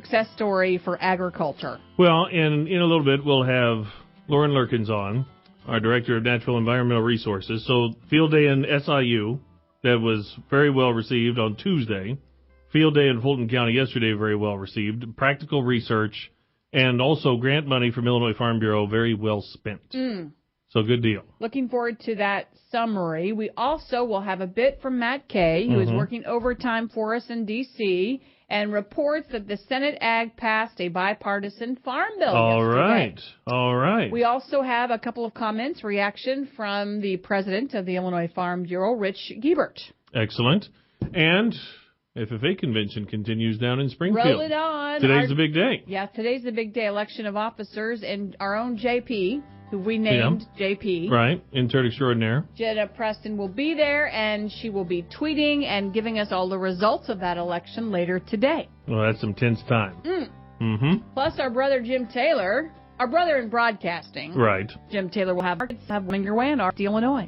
success story for agriculture. Well, and in a little bit, we'll have Lauren Lurkins on, our Director of Natural Environmental Resources. So field day in SIU, that was very well received on Tuesday. Field day in Fulton County yesterday, very well received. Practical research, and also grant money from Illinois Farm Bureau, very well spent. So good deal. Looking forward to that summary. We also will have a bit from Matt Kay, who is working overtime for us in D.C., and reports that the Senate Ag passed a bipartisan farm bill yesterday. All right. We also have a couple of comments, reaction from the president of the Illinois Farm Bureau, Rich Giebert. Excellent. And FFA convention continues down in Springfield. Roll it on. Today's the big day. Yeah, today's the big day, election of officers, and our own JP, who we named JP. Right, intern extraordinaire. Jenna Preston will be there, and she will be tweeting and giving us all the results of that election later today. Well, that's some tense time. Plus, our brother Jim Taylor, our brother in broadcasting. Right. Jim Taylor will have coming your way on RFD, Illinois.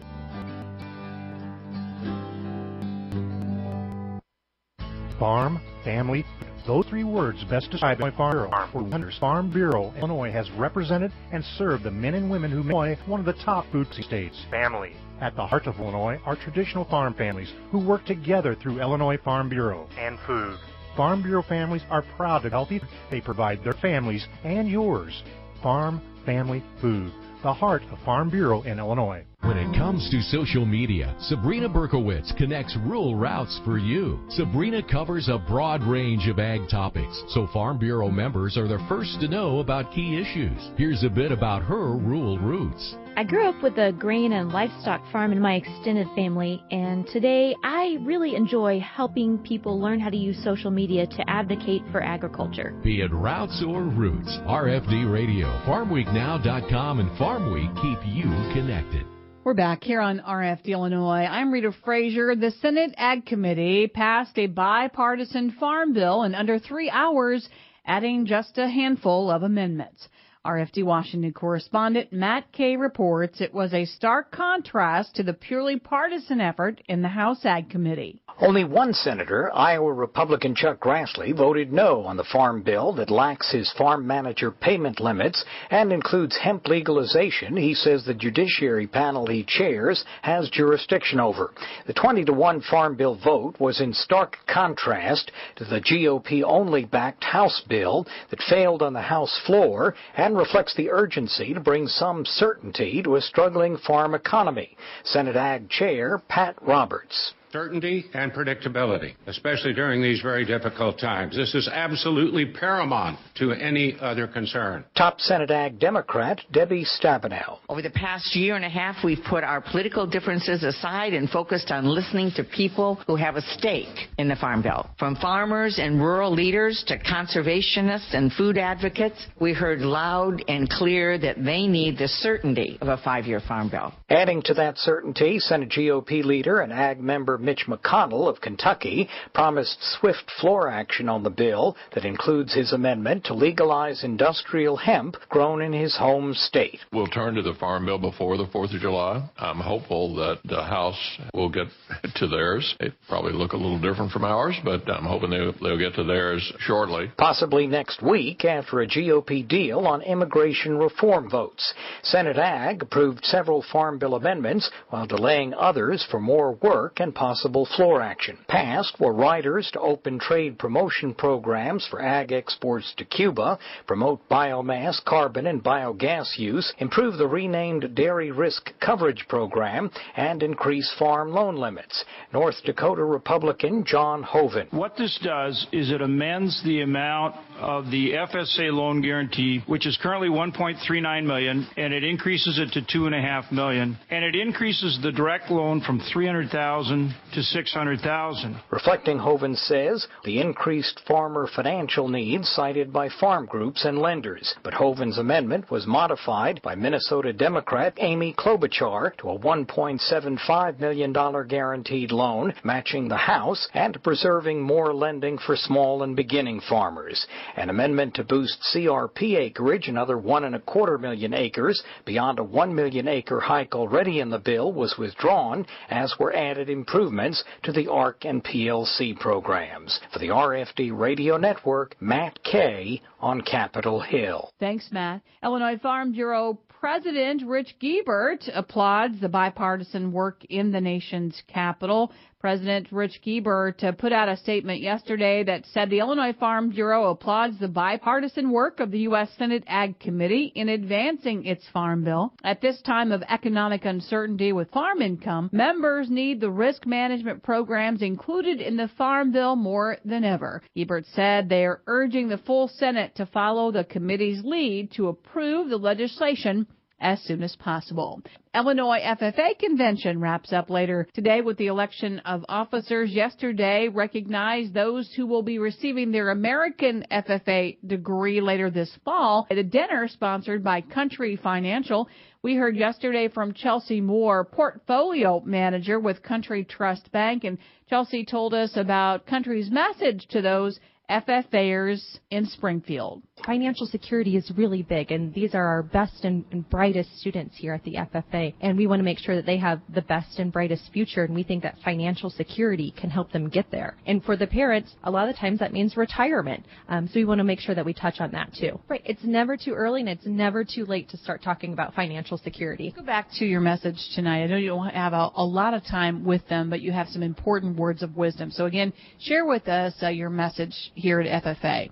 Farm, family, those three words best describe my Farm Bureau. For Wonders Farm Bureau, Illinois has represented and served the men and women who make Illinois one of the top food states. Family. At the heart of Illinois are traditional farm families who work together through Illinois Farm Bureau. And food. Farm Bureau families are proud of healthy food they provide their families and yours. Farm, family, food. The heart of Farm Bureau in Illinois. When it comes to social media, Sabrina Berkowitz connects rural routes for you. Sabrina covers a broad range of ag topics, so Farm Bureau members are the first to know about key issues. Here's a bit about her rural roots. I grew up with a grain and livestock farm in my extended family, and today I really enjoy helping people learn how to use social media to advocate for agriculture. Be it routes or roots, RFD Radio, FarmWeekNow.com, and Farm Week keep you connected. We're back here on RFD, Illinois. I'm Rita Frazier. The Senate Ag Committee passed a bipartisan farm bill in under 3 hours, adding just a handful of amendments. RFD Washington correspondent Matt Kay reports it was a stark contrast to the purely partisan effort in the House Ag Committee. Only one senator, Iowa Republican Chuck Grassley, voted no on the farm bill that lacks his farm manager payment limits and includes hemp legalization he says the judiciary panel he chairs has jurisdiction over. The 20-1 farm bill vote was in stark contrast to the GOP-only backed House bill that failed on the House floor and reflects the urgency to bring some certainty to a struggling farm economy. Senate Ag Chair Pat Roberts. Certainty and predictability, especially during these very difficult times. This is absolutely paramount to any other concern. Top Senate Ag Democrat Debbie Stabenow. Over the past year and a half, we've put our political differences aside and focused on listening to people who have a stake in the Farm Bill. From farmers and rural leaders to conservationists and food advocates, we heard loud and clear that they need the certainty of a 5-year Farm Bill. Adding to that certainty, Senate GOP leader and Ag member Mitch McConnell of Kentucky promised swift floor action on the bill that includes his amendment to legalize industrial hemp grown in his home state. We'll turn to the Farm Bill before the 4th of July. I'm hopeful that the House will get to theirs. It probably look a little different from ours, but I'm hoping they'll get to theirs shortly. Possibly next week after a GOP deal on immigration reform votes. Senate Ag approved several Farm Bill amendments while delaying others for more work and possible floor action. Passed were riders to open trade promotion programs for ag exports to Cuba, promote biomass, carbon, and biogas use, improve the renamed Dairy Risk Coverage Program, and increase farm loan limits. North Dakota Republican John Hoven. What this does is it amends the amount of the FSA loan guarantee, which is currently $1.39 million, and it increases it to $2.5 million, and it increases the direct loan from $300,000 to $600,000. Reflecting, Hoven says, the increased farmer financial needs cited by farm groups and lenders. But Hoven's amendment was modified by Minnesota Democrat Amy Klobuchar to a $1.75 million guaranteed loan, matching the House and preserving more lending for small and beginning farmers. An amendment to boost CRP acreage, another 1.25 million acres, beyond a 1 million acre hike already in the bill, was withdrawn, as were added improvements improvements to the ARC and PLC programs. For the RFD Radio Network, Matt Kay on Capitol Hill. Thanks, Matt. Illinois Farm Bureau President Rich Giebert applauds the bipartisan work in the nation's capital. President Rich Giebert put out a statement yesterday that said the Illinois Farm Bureau applauds the bipartisan work of the U.S. Senate Ag Committee in advancing its farm bill. At this time of economic uncertainty with farm income, members need the risk management programs included in the farm bill more than ever. Giebert said they are urging the full Senate to follow the committee's lead to approve the legislation as soon as possible. Illinois FFA convention wraps up later today with the election of officers. Yesterday recognized those who will be receiving their American FFA degree later this fall at a dinner sponsored by Country Financial. We heard yesterday from Chelsea Moore, portfolio manager with Country Trust Bank, and Chelsea told us about Country's message to those FFAers in Springfield. Financial security is really big, and these are our best and brightest students here at the FFA, and we want to make sure that they have the best and brightest future, and we think that financial security can help them get there. And for the parents, a lot of times that means retirement, so we want to make sure that we touch on that too. Right, it's never too early and it's never too late to start talking about financial security. Go back to your message tonight. I know you don't have a lot of time with them, but you have some important words of wisdom. So again, share with us your message here at FFA.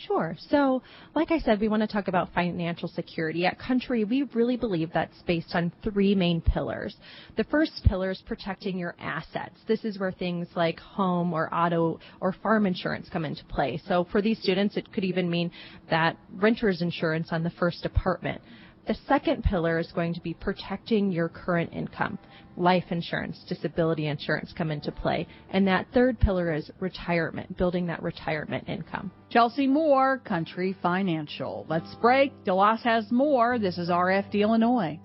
Sure. So, like I said, we want to talk about financial security. At Country, we really believe that's based on three main pillars. The first pillar is protecting your assets. This is where things like home or auto or farm insurance come into play. So for these students, it could even mean that renter's insurance on the first apartment. The second pillar is going to be protecting your current income. Life insurance, disability insurance come into play. And that third pillar is retirement, building that retirement income. Chelsea Moore, Country Financial. Let's break. DeLoss has more. This is RFD Illinois.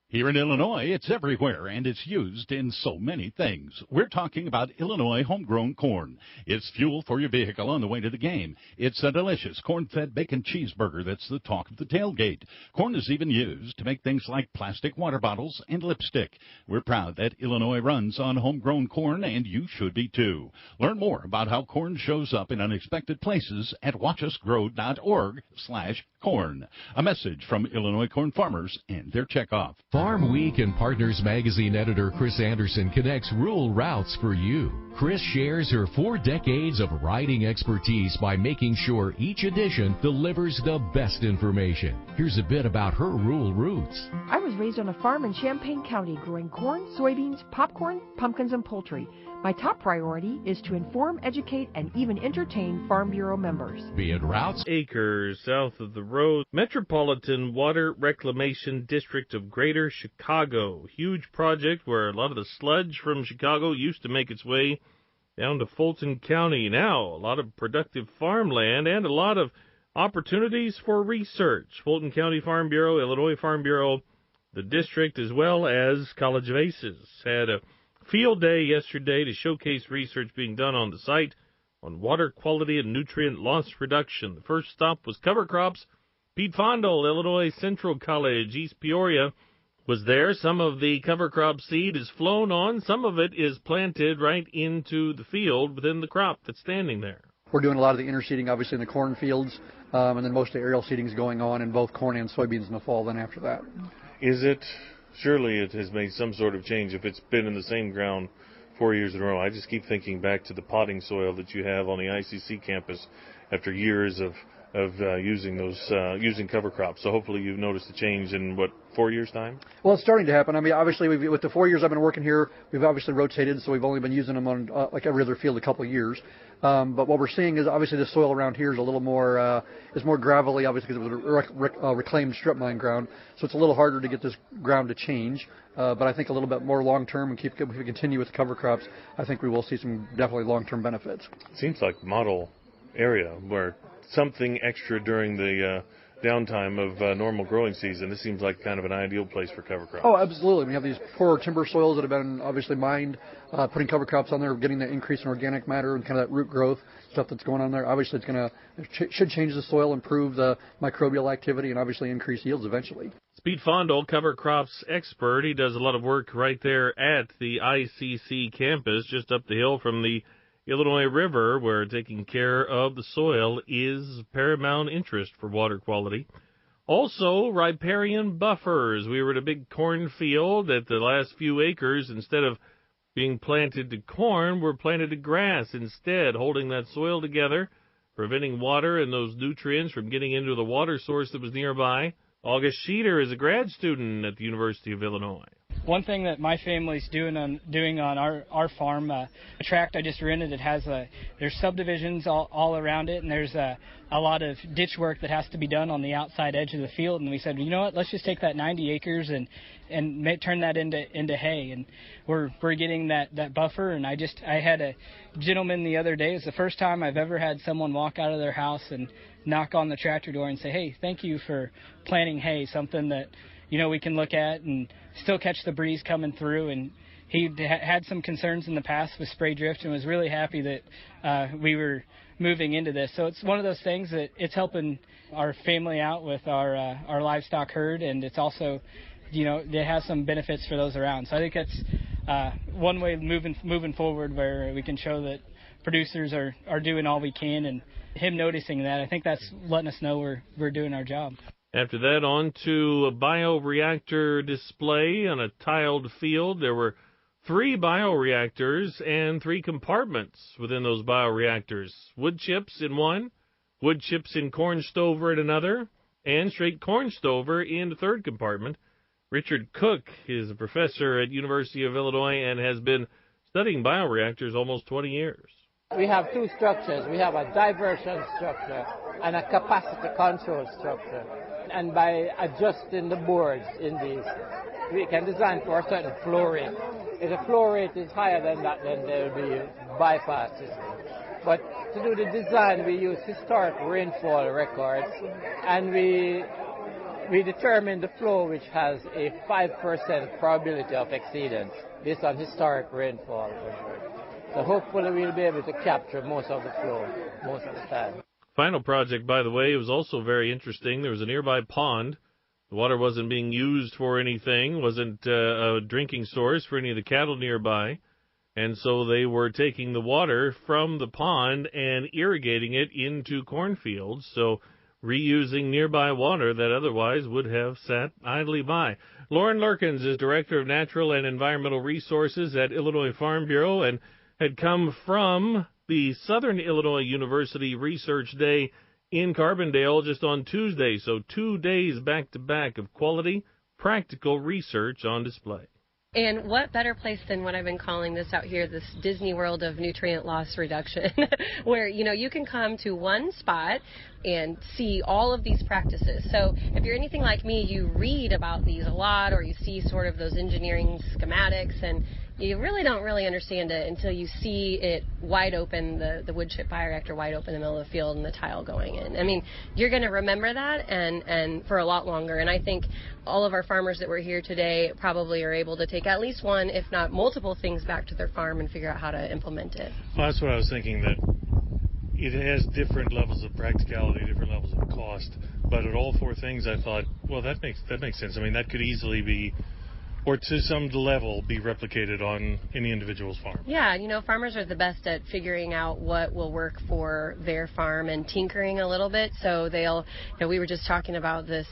Here in Illinois, it's everywhere, and it's used in so many things. We're talking about Illinois homegrown corn. It's fuel for your vehicle on the way to the game. It's a delicious corn-fed bacon cheeseburger that's the talk of the tailgate. Corn is even used to make things like plastic water bottles and lipstick. We're proud that Illinois runs on homegrown corn, and you should be too. Learn more about how corn shows up in unexpected places at watchusgrow.org/corn. A message from Illinois corn farmers and their checkoff. Farm Week and Partners Magazine editor Chris Anderson connects rural routes for you. Chris shares her 4 decades of writing expertise by making sure each edition delivers the best information. Here's a bit about her rural roots. I was raised on a farm in Champaign County growing corn, soybeans, popcorn, pumpkins, and poultry. My top priority is to inform, educate, and even entertain Farm Bureau members. Be it routes, acres south of the road, Metropolitan Water Reclamation District of Greater Chicago. Huge project where a lot of the sludge from Chicago used to make its way down to Fulton County. Now, a lot of productive farmland and a lot of opportunities for research. Fulton County Farm Bureau, Illinois Farm Bureau, the district, as well as College of Aces, had a field day yesterday to showcase research being done on the site on water quality and nutrient loss reduction. The first stop was cover crops. Pete Fondel, Illinois Central College, East Peoria, was there. Some of the cover crop seed is flown on. Some of it is planted right into the field within the crop that's standing there. We're doing a lot of the interseeding, obviously, in the corn fields, and then most of the aerial seeding is going on in both corn and soybeans in the fall then after that. Surely it has made some sort of change if it's been in the same ground 4 years in a row. I just keep thinking back to the potting soil that you have on the ICC campus after years of using cover crops. So hopefully you've noticed a change in, 4 years' time? Well, it's starting to happen. I mean, obviously, with the 4 years I've been working here, we've obviously rotated, so we've only been using them on like every other field a couple of years. But what we're seeing is obviously the soil around here is a little more, is more gravelly, obviously, because it was a reclaimed strip mine ground. So it's a little harder to get this ground to change. But I think a little bit more long-term, and if we continue with the cover crops, I think we will see some definitely long-term benefits. It seems like model area where something extra during the downtime of normal growing season. This seems like kind of an ideal place for cover crops. Oh, absolutely. We have these poor timber soils that have been obviously mined, putting cover crops on there, getting the increase in organic matter and kind of that root growth stuff that's going on there. Obviously, it's going to should change the soil, improve the microbial activity, and obviously increase yields eventually. Pete Fondle, cover crops expert. He does a lot of work right there at the ICC campus, just up the hill from the Illinois River, where taking care of the soil is paramount interest for water quality. Also, riparian buffers. We were at a big cornfield at the last few acres. Instead of being planted to corn, we're planted to grass instead, holding that soil together, preventing water and those nutrients from getting into the water source that was nearby. August Sheeter is a grad student at the University of Illinois. One thing that my family's doing on our farm, a tract I just rented, it has there's subdivisions all around it, and there's a lot of ditch work that has to be done on the outside edge of the field. And we said, you know what, let's just take that 90 acres and turn that into hay. And we're getting that buffer. And I had a gentleman the other day. It's the first time I've ever had someone walk out of their house and knock on the tractor door and say, hey, thank you for planting hay, something that we can look at and still catch the breeze coming through. And he had some concerns in the past with spray drift and was really happy that we were moving into this. So it's one of those things that it's helping our family out with our livestock herd, and it's also, it has some benefits for those around. So I think that's one way of moving forward, where we can show that producers are doing all we can, and him noticing that, I think that's letting us know we're doing our job. After that, on to a bioreactor display on a tiled field. There were 3 bioreactors and 3 compartments within those bioreactors. Wood chips in one, wood chips in corn stover in another, and straight corn stover in the third compartment. Richard Cook is a professor at University of Illinois and has been studying bioreactors almost 20 years. We have 2 structures. We have a diversion structure and a capacity control structure. And by adjusting the boards in these, we can design for a certain flow rate. If the flow rate is higher than that, then there will be a bypass system. But to do the design, we use historic rainfall records, and we determine the flow which has a 5% probability of exceedance based on historic rainfall. So hopefully we'll be able to capture most of the flow most of the time. Final project, by the way, was also very interesting. There was a nearby pond. The water wasn't being used for anything, wasn't a drinking source for any of the cattle nearby. And so they were taking the water from the pond and irrigating it into cornfields, so reusing nearby water that otherwise would have sat idly by. Lauren Lurkins is Director of Natural and Environmental Resources at Illinois Farm Bureau and had come from the Southern Illinois University Research Day in Carbondale just on Tuesday. So 2 days back-to-back of quality, practical research on display. And what better place than what I've been calling this out here, this Disney World of nutrient loss reduction, where, you can come to one spot and see all of these practices. So if you're anything like me, you read about these a lot, or you see sort of those engineering schematics, and you really don't understand it until you see it wide open, the wood chip bioreactor wide open in the middle of the field and the tile going in. I mean, you're going to remember that and for a lot longer. And I think all of our farmers that were here today probably are able to take at least one, if not multiple things back to their farm and figure out how to implement it. Well, that's what I was thinking, that it has different levels of practicality, different levels of cost. But at all 4 things, I thought, well, that makes sense. I mean, that could easily be, or to some level, be replicated on any individual's farm. Yeah, farmers are the best at figuring out what will work for their farm and tinkering a little bit. So we were just talking about this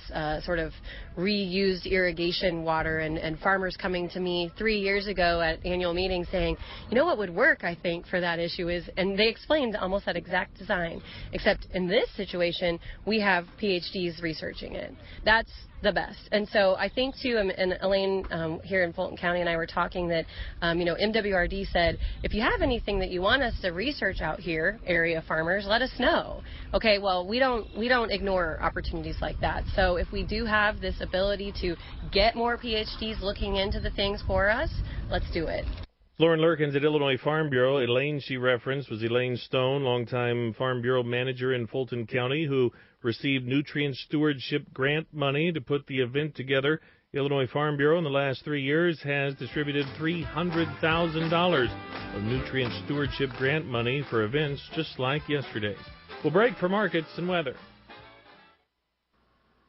sort of reused irrigation water, and farmers coming to me 3 years ago at annual meetings saying, what would work, I think, for that issue is, and they explained almost that exact design, except in this situation, we have PhDs researching it. That's the best. And so I think, too, and Elaine here in Fulton County and I were talking that, MWRD said, if you have anything that you want us to research out here, area farmers, let us know. Okay, well, we don't ignore opportunities like that. So if we do have this ability to get more PhDs looking into the things for us, let's do it. Lauren Lurkins at Illinois Farm Bureau. Elaine she referenced was Elaine Stone, longtime Farm Bureau manager in Fulton County, who received nutrient stewardship grant money to put the event together. Illinois Farm Bureau in the last 3 years has distributed $300,000 of nutrient stewardship grant money for events just like yesterday's. We'll break for markets and weather.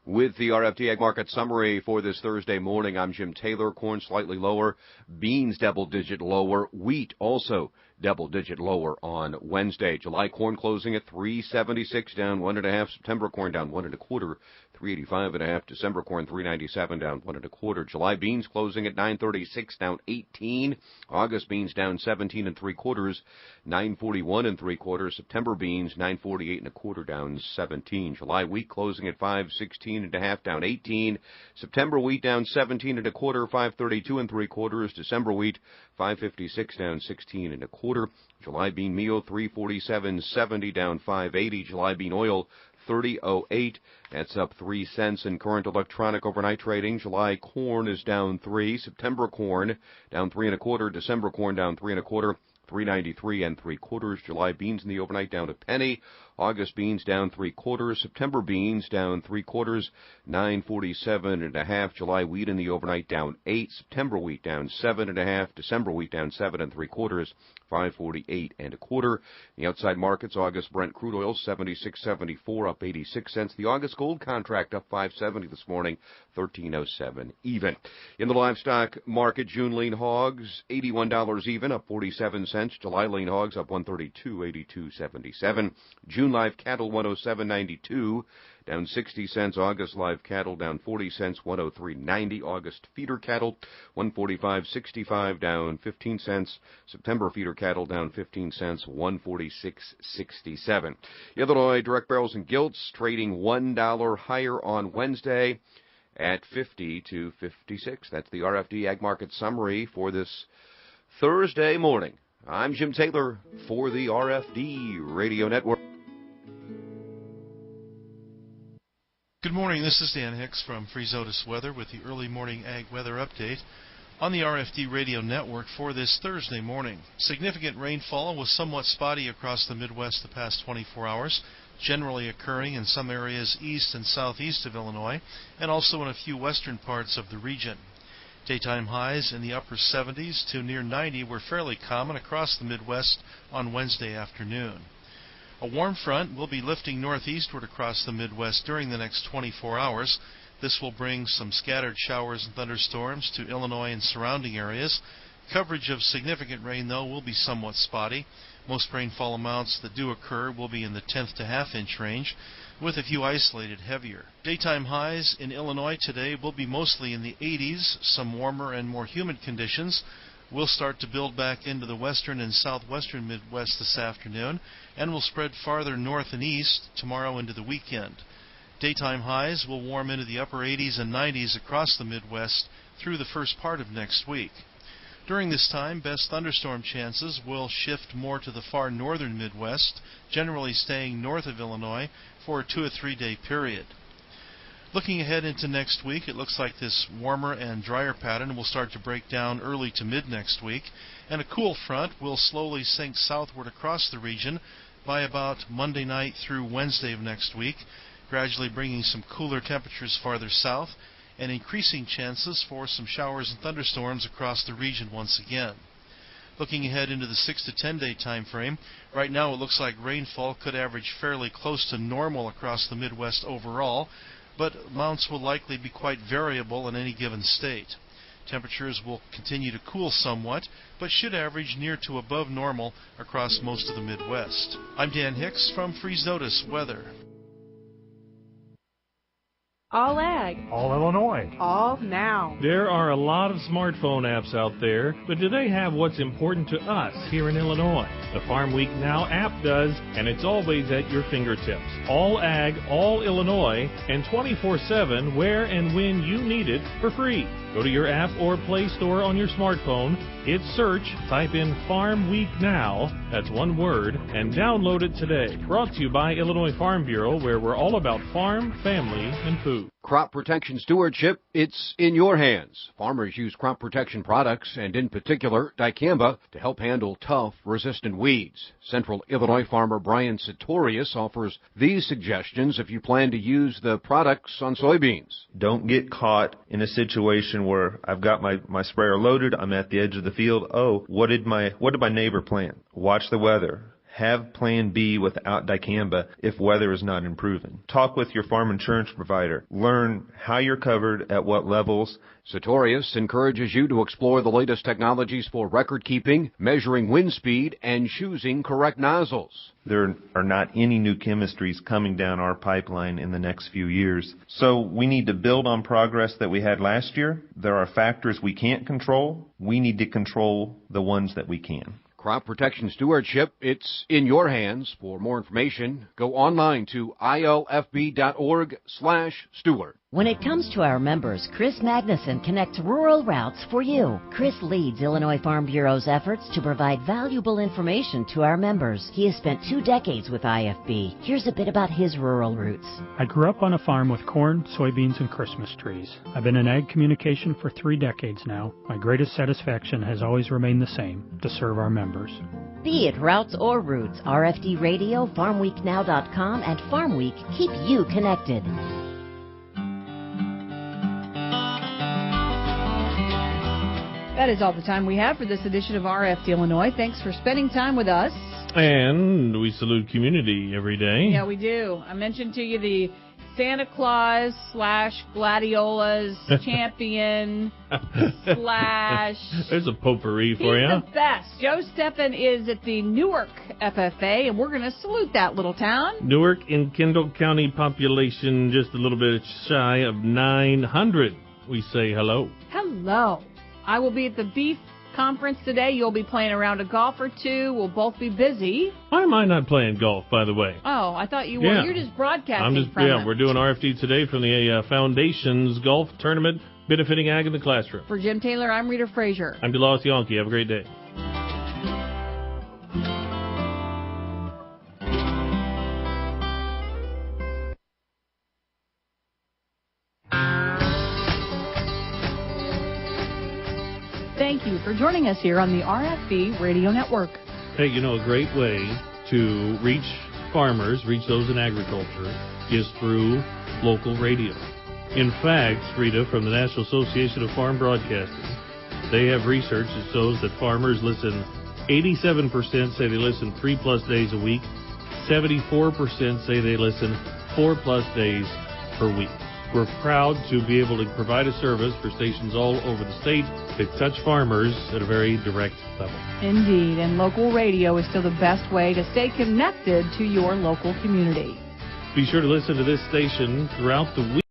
With the RFD Ag Market Summary for this Thursday morning, I'm Jim Taylor. Corn slightly lower, beans double-digit lower, wheat also double-digit lower on Wednesday. July corn closing at $3.76, down 1.5. September corn down 1.25. $3.85.5. December corn $3.97, down 1.25. July beans closing at $9.36, down 18. August beans down 17 3/4, $9.41 3/4. September beans $9.48 1/4, down 17. July wheat closing at $5.16.5, down 18. September wheat down 17 1/4, $5.32 3/4. December wheat $5.56, down 16 1/4. July bean meal $3.47.70, down 5.80. July bean oil $30.08. That's up 3 cents in current electronic overnight trading. July corn is down 3. September corn down 3 1/4. December corn down 3 1/4. $3.93 3/4. July beans in the overnight down a penny. August beans down 3/4. September beans down 3/4. $9.47.5. July wheat in the overnight down 8. September wheat down 7.5. December wheat down 7 3/4. $5.48 1/4. The outside markets, August Brent crude oil 76.74, up 86 cents. The August gold contract up 5.70 this morning, 13.07 even. In the livestock market, June lean hogs $81 even, up 47 cents. July lean hogs up 132, 82.77. June live cattle 107.92, down 60 cents. August live cattle down 40 cents, 103.90. August feeder cattle 145.65, down 15 cents. September feeder cattle down 15 cents, 146.67. Illinois direct barrels and gilts trading $1 higher on Wednesday at 50 to 56. That's the RFD Ag Market Summary for this Thursday morning. I'm Jim Taylor for the RFD Radio Network. Good morning, this is Dan Hicks from Freeze Otis Weather with the early morning ag weather update on the RFD Radio Network for this Thursday morning. Significant rainfall was somewhat spotty across the Midwest the past 24 hours, generally occurring in some areas east and southeast of Illinois, and also in a few western parts of the region. Daytime highs in the upper 70s to near 90 were fairly common across the Midwest on Wednesday afternoon. A warm front will be lifting northeastward across the Midwest during the next 24 hours. This will bring some scattered showers and thunderstorms to Illinois and surrounding areas. Coverage of significant rain, though, will be somewhat spotty. Most rainfall amounts that do occur will be in the 10th to half-inch range, with a few isolated heavier. Daytime highs in Illinois today will be mostly in the 80s. Some warmer and more humid conditions will start to build back into the western and southwestern Midwest this afternoon and will spread farther north and east tomorrow into the weekend. Daytime highs will warm into the upper 80s and 90s across the Midwest through the first part of next week. During this time, best thunderstorm chances will shift more to the far northern Midwest, generally staying north of Illinois for a 2 or 3 day period. Looking ahead into next week, it looks like this warmer and drier pattern will start to break down early to mid next week, and a cool front will slowly sink southward across the region by about Monday night through Wednesday of next week, gradually bringing some cooler temperatures farther south and increasing chances for some showers and thunderstorms across the region once again. Looking ahead into the 6 to 10 day time frame, right now it looks like rainfall could average fairly close to normal across the Midwest overall, but amounts will likely be quite variable in any given state. Temperatures will continue to cool somewhat, but should average near to above normal across most of the Midwest. I'm Dan Hicks from Freeze Notice Weather. All ag. All Illinois. All now. There are a lot of smartphone apps out there, but do they have what's important to us here in Illinois? The Farm Week Now app does, and it's always at your fingertips. All ag, all Illinois, and 24/7 where and when you need it for free. Go to your app or Play Store on your smartphone, hit search, type in Farm Week Now, that's one word, and download it today. Brought to you by Illinois Farm Bureau, where we're all about farm, family, and food. Crop protection stewardship, it's in your hands. Farmers use crop protection products, and in particular, dicamba, to help handle tough, resistant weeds. Central Illinois farmer Brian Sartorius offers these suggestions if you plan to use the products on soybeans. Don't get caught in a situation where I've got my sprayer loaded, I'm at the edge of the field. Oh, what did my neighbor plant? Watch the weather. Have Plan B without dicamba if weather is not improving. Talk with your farm insurance provider. Learn how you're covered at what levels. Sartorius encourages you to explore the latest technologies for record keeping, measuring wind speed, and choosing correct nozzles. There are not any new chemistries coming down our pipeline in the next few years. So we need to build on progress that we had last year. There are factors we can't control. We need to control the ones that we can. Crop Protection Stewardship, it's in your hands. For more information, go online to ilfb.org/steward. When it comes to our members, Chris Magnuson connects rural routes for you. Chris leads Illinois Farm Bureau's efforts to provide valuable information to our members. He has spent 2 decades with IFB. Here's a bit about his rural roots. I grew up on a farm with corn, soybeans, and Christmas trees. I've been in ag communication for 3 decades now. My greatest satisfaction has always remained the same, to serve our members. Be it routes or roots, RFD Radio, FarmWeekNow.com, and Farm Week keep you connected. That is all the time we have for this edition of RFD Illinois. Thanks for spending time with us. And we salute community every day. Yeah, we do. I mentioned to you the Santa Claus / Gladiolas champion / There's a potpourri for you. He's the best. Joe Steffen is at the Newark FFA, and we're going to salute that little town. Newark in Kendall County population just a little bit shy of 900. We say hello. Hello. I will be at the Beef Conference today. You'll be playing a round of golf or two. We'll both be busy. Why am I not playing golf, by the way? Oh, I thought you were. Yeah. You're just broadcasting from it. We're doing RFD today from the Foundations Golf Tournament benefiting Ag in the Classroom. For Jim Taylor, I'm Rita Frazier. I'm DeLawes Yankee. Have a great day. Thank you for joining us here on the RFD Radio Network. Hey, a great way to reach farmers, reach those in agriculture, is through local radio. In fact, Rita, from the National Association of Farm Broadcasters, they have research that shows that farmers listen, 87% say they listen 3+ days a week, 74% say they listen 4+ days per week. We're proud to be able to provide a service for stations all over the state that touch farmers at a very direct level. Indeed, and local radio is still the best way to stay connected to your local community. Be sure to listen to this station throughout the week.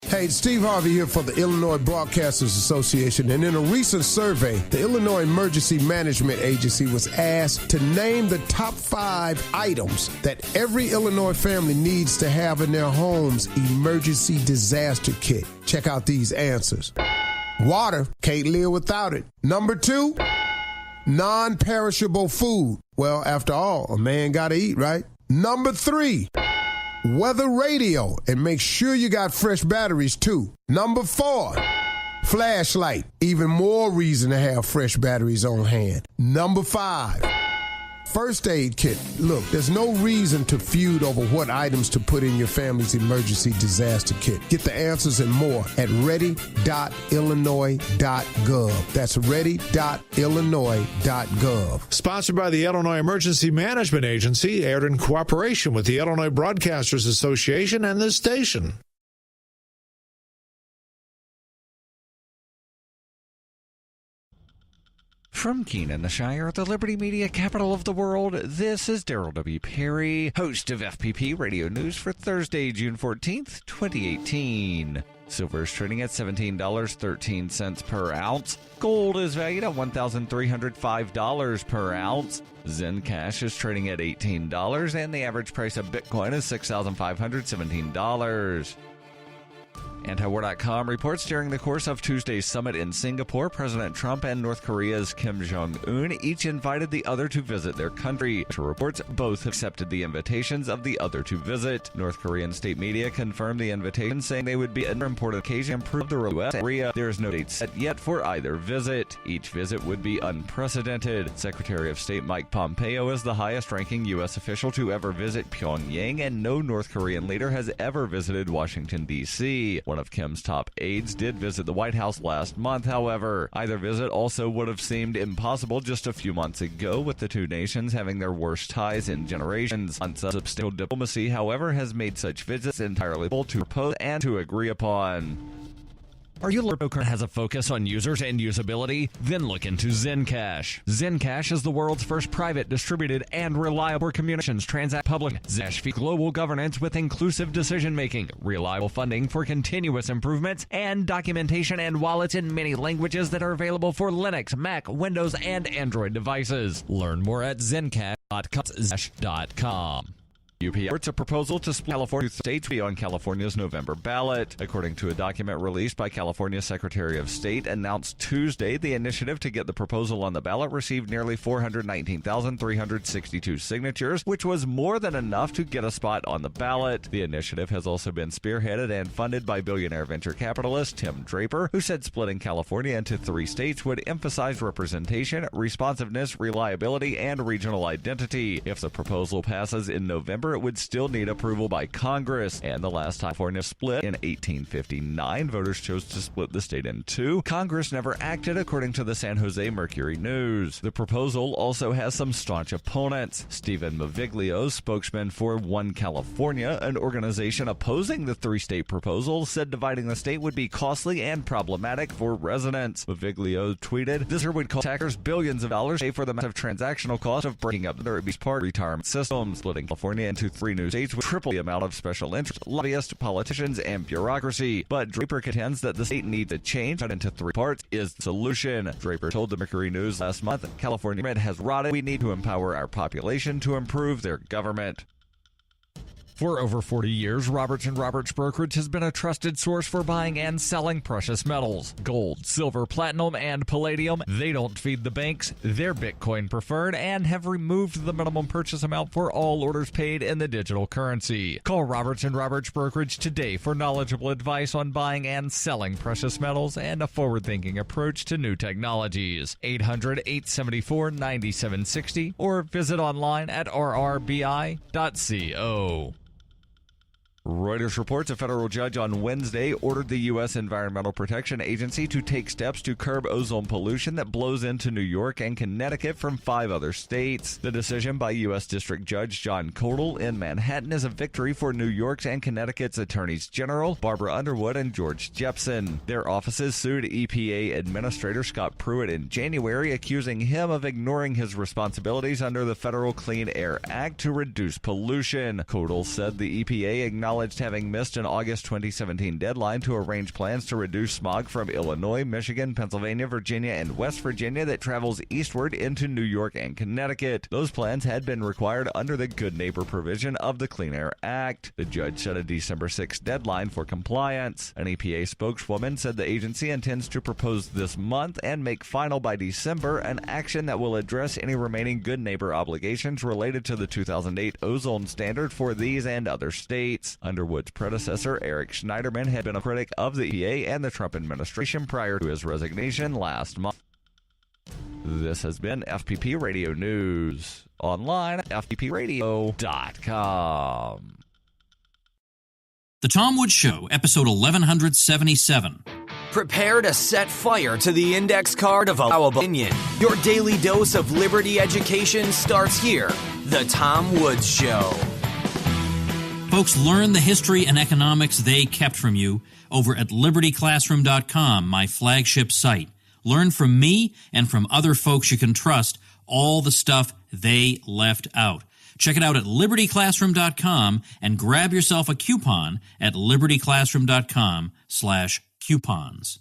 Hey, Steve Harvey here for the Illinois Broadcasters Association, and in a recent survey, the Illinois Emergency Management Agency was asked to name the top 5 items that every Illinois family needs to have in their home's emergency disaster kit. Check out these answers. Water, can't live without it. Number 2, non-perishable food. Well, after all, a man gotta eat, right? Number 3, weather radio, and make sure you got fresh batteries too. Number 4, flashlight, even more reason to have fresh batteries on hand. Number 5, first aid kit. Look, there's no reason to feud over what items to put in your family's emergency disaster kit. Get the answers and more at ready.illinois.gov. That's ready.illinois.gov. Sponsored by the Illinois Emergency Management Agency, aired in cooperation with the Illinois Broadcasters Association and this station. From Keene, the Shire, the Liberty Media capital of the world, this is Darrell W. Perry, host of FPP Radio News for Thursday, June 14th, 2018. Silver is trading at $17.13 per ounce. Gold is valued at $1,305 per ounce. Zen Cash is trading at $18, and the average price of Bitcoin is $6,517. Antiwar.com reports during the course of Tuesday's summit in Singapore, President Trump and North Korea's Kim Jong-un each invited the other to visit their country. Reports both accepted the invitations of the other to visit. North Korean state media confirmed the invitation, saying they would be an important occasion to improve the U.S. and Korea. There is no date set yet for either visit. Each visit would be unprecedented. Secretary of State Mike Pompeo is the highest-ranking U.S. official to ever visit Pyongyang, and no North Korean leader has ever visited Washington, D.C. One One of Kim's top aides did visit the White House last month, however. Either visit also would have seemed impossible just a few months ago, with the two nations having their worst ties in generations. Unsubstantial diplomacy, however, has made such visits entirely possible to propose and to agree upon. Are you cryptocurrency has a focus on users and usability? Then look into Zencash. Zencash is the world's first private, distributed, and reliable communications transact public Zencash for global governance with inclusive decision-making, reliable funding for continuous improvements, and documentation and wallets in many languages that are available for Linux, Mac, Windows, and Android devices. Learn more at zencash.com. UP supports a proposal to split California states on California's November ballot. According to a document released by California Secretary of State announced Tuesday, the initiative to get the proposal on the ballot received nearly 419,362 signatures, which was more than enough to get a spot on the ballot. The initiative has also been spearheaded and funded by billionaire venture capitalist Tim Draper, who said splitting California into 3 states would emphasize representation, responsiveness, reliability, and regional identity. If the proposal passes in November, it would still need approval by Congress. And the last time California split in 1859, voters chose to split the state in 2. Congress never acted, according to the San Jose Mercury News. The proposal also has some staunch opponents. Stephen Maviglio, spokesman for One California, an organization opposing the 3-state proposal, said dividing the state would be costly and problematic for residents. Maviglio tweeted, "This would cost taxpayers billions of dollars to pay for the massive transactional cost of breaking up the part retirement systems. Splitting California into 3 new states would triple the amount of special interest, lobbyists, politicians, and bureaucracy." But Draper contends that the state needs a change cut into 3 parts is the solution. Draper told the Mercury News last month, "California government has rotted. We need to empower our population to improve their government." For over 40 years, Roberts & Roberts Brokerage has been a trusted source for buying and selling precious metals. Gold, silver, platinum, and palladium. They don't feed the banks. They're Bitcoin preferred and have removed the minimum purchase amount for all orders paid in the digital currency. Call Roberts & Roberts Brokerage today for knowledgeable advice on buying and selling precious metals and a forward-thinking approach to new technologies. 800-874-9760 or visit online at rrbi.co. Reuters reports a federal judge on Wednesday ordered the U.S. Environmental Protection Agency to take steps to curb ozone pollution that blows into New York and Connecticut from 5 other states. The decision by U.S. District Judge John Kodal in Manhattan is a victory for New York's and Connecticut's Attorneys General Barbara Underwood and George Jepsen. Their offices sued EPA Administrator Scott Pruitt in January, accusing him of ignoring his responsibilities under the Federal Clean Air Act to reduce pollution. Kodal said the EPA acknowledged having missed an August 2017 deadline to arrange plans to reduce smog from Illinois, Michigan, Pennsylvania, Virginia, and West Virginia that travels eastward into New York and Connecticut. Those plans had been required under the Good Neighbor provision of the Clean Air Act. The judge set a December 6th deadline for compliance. An EPA spokeswoman said the agency intends to propose this month and make final by December an action that will address any remaining Good Neighbor obligations related to the 2008 ozone standard for these and other states. Underwood's predecessor, Eric Schneiderman, had been a critic of the EPA and the Trump administration prior to his resignation last month. This has been FPP Radio News. Online at fppradio.com. The Tom Woods Show, episode 1177. Prepare to set fire to the index card of allowable opinion. Your daily dose of liberty education starts here. The Tom Woods Show. Folks, learn the history and economics they kept from you over at libertyclassroom.com, my flagship site. Learn from me and from other folks you can trust all the stuff they left out. Check it out at libertyclassroom.com and grab yourself a coupon at libertyclassroom.com/coupons.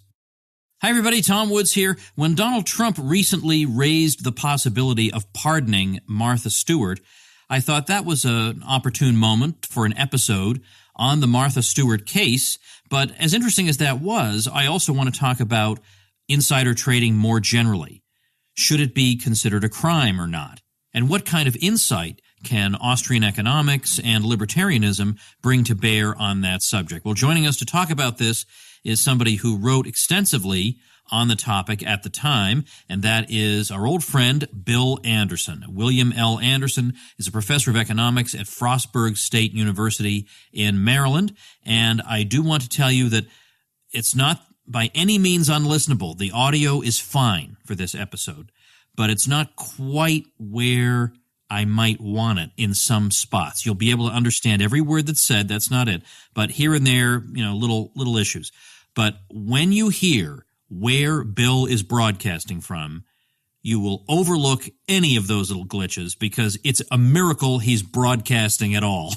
Hi everybody, Tom Woods here. When Donald Trump recently raised the possibility of pardoning Martha Stewart, I thought that was an opportune moment for an episode on the Martha Stewart case. But as interesting as that was, I also want to talk about insider trading more generally. Should it be considered a crime or not? And what kind of insight can Austrian economics and libertarianism bring to bear on that subject? Well, joining us to talk about this is somebody who wrote extensively on the topic at the time, and that is our old friend Bill Anderson. William L. Anderson is a professor of economics at Frostburg State University in Maryland, and I do want to tell you that It's not by any means unlistenable. The audio is fine for this episode, but it's not quite where I might want it in some spots. You'll be able to understand every word that's said. That's not it. But here and there, little issues. But when you hear where Bill is broadcasting from, you will overlook any of those little glitches because it's a miracle he's broadcasting at all.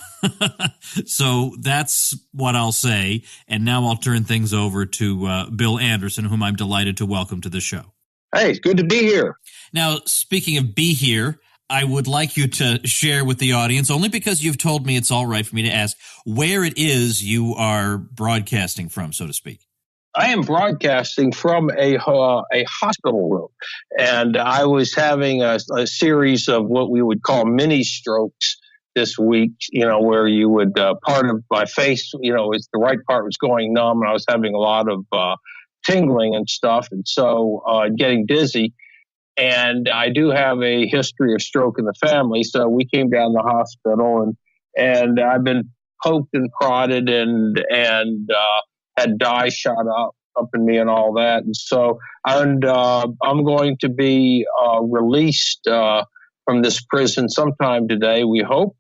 So that's what I'll say. And now I'll turn things over to Bill Anderson, whom I'm delighted to welcome to the show. Hey, it's good to be here. Now, speaking of be here, I would like you to share with the audience, only because you've told me it's all right for me to ask, where it is you are broadcasting from, so to speak. I am broadcasting from a hospital room, and I was having a series of what we would call mini strokes this week, where you would, part of my face, the right part was going numb, and I was having a lot of tingling and stuff, and so getting dizzy. And I do have a history of stroke in the family, so we came down to the hospital, and I've been poked and prodded and had dye shot up in me and all that. And so I'm going to be released from this prison sometime today, we hope,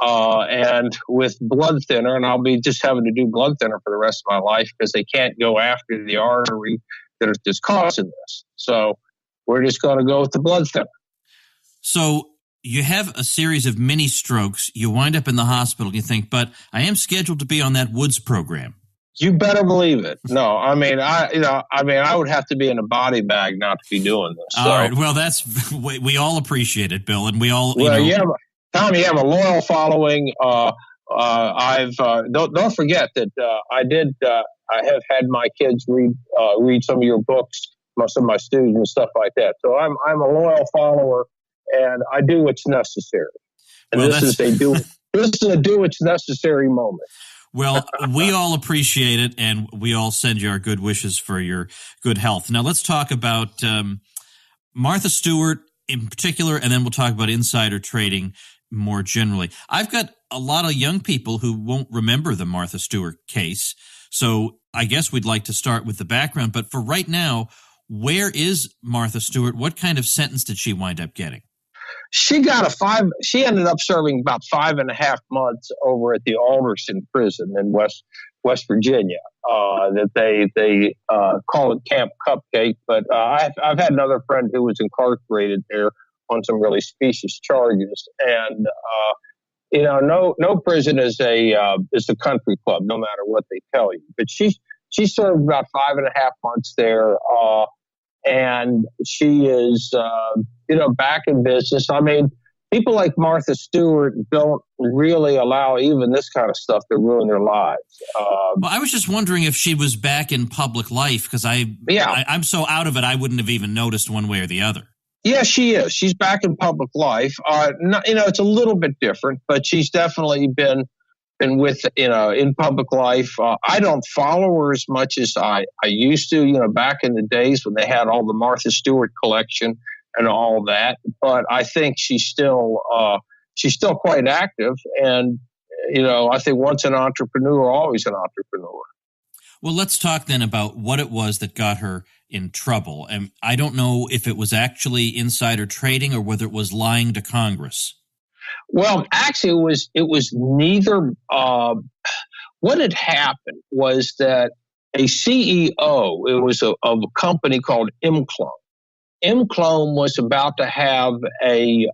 and with blood thinner. And I'll be just having to do blood thinner for the rest of my life because they can't go after the artery that is causing this. So we're just going to go with the blood thinner. So you have a series of mini strokes. You wind up in the hospital. You think, but I am scheduled to be on that Woods program. You better believe it. No, I would have to be in a body bag not to be doing this. All right. Well, we all apprate it, Bill, and we all. Well, Tom, you have a loyal following. Don't forget that I have had my kids read some of your books, some of my students and stuff like that. So I'm a loyal follower, and I do what's necessary. And this is a do what's necessary moment. Well, we all appreciate it, and we all send you our good wishes for your good health. Now, let's talk about Martha Stewart in particular, and then we'll talk about insider trading more generally. I've got a lot of young people who won't remember the Martha Stewart case, so I guess we'd like to start with the background. But for right now, where is Martha Stewart? What kind of sentence did she wind up getting? She ended up serving about 5.5 months over at the Alderson prison in West Virginia. That they call it Camp Cupcake, but I've had another friend who was incarcerated there on some really specious charges. And no prison is a country club, no matter what they tell you. But she served about 5.5 months there. And she is, back in business. I mean, people like Martha Stewart don't really allow even this kind of stuff to ruin their lives. Well, I was just wondering if she was back in public life because I'm so out of it, I wouldn't have even noticed one way or the other. Yeah, she is. She's back in public life. It's a little bit different, but she's definitely been with, in public life. I don't follow her as much as I used to, back in the days when they had all the Martha Stewart collection and all that. But I think she's still quite active. And, I think once an entrepreneur, always an entrepreneur. Well, let's talk then about what it was that got her in trouble. And I don't know if it was actually insider trading or whether it was lying to Congress. Well, actually, it was neither. What had happened was that a CEO, it was of a company called Imclone. Imclone was about to have a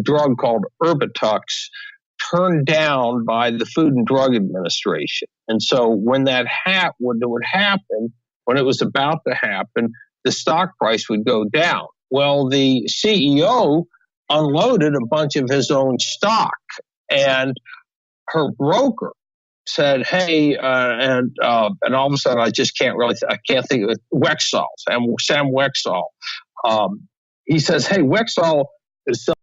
drug called Erbitux turned down by the Food and Drug Administration. And so when that would happen, when it was about to happen, the stock price would go down. Well, the CEO unloaded a bunch of his own stock, and her broker said, "Hey," and all of a sudden, I can't think of it. Wexall, Sam Wexall. He says, "Hey, Wexall is selling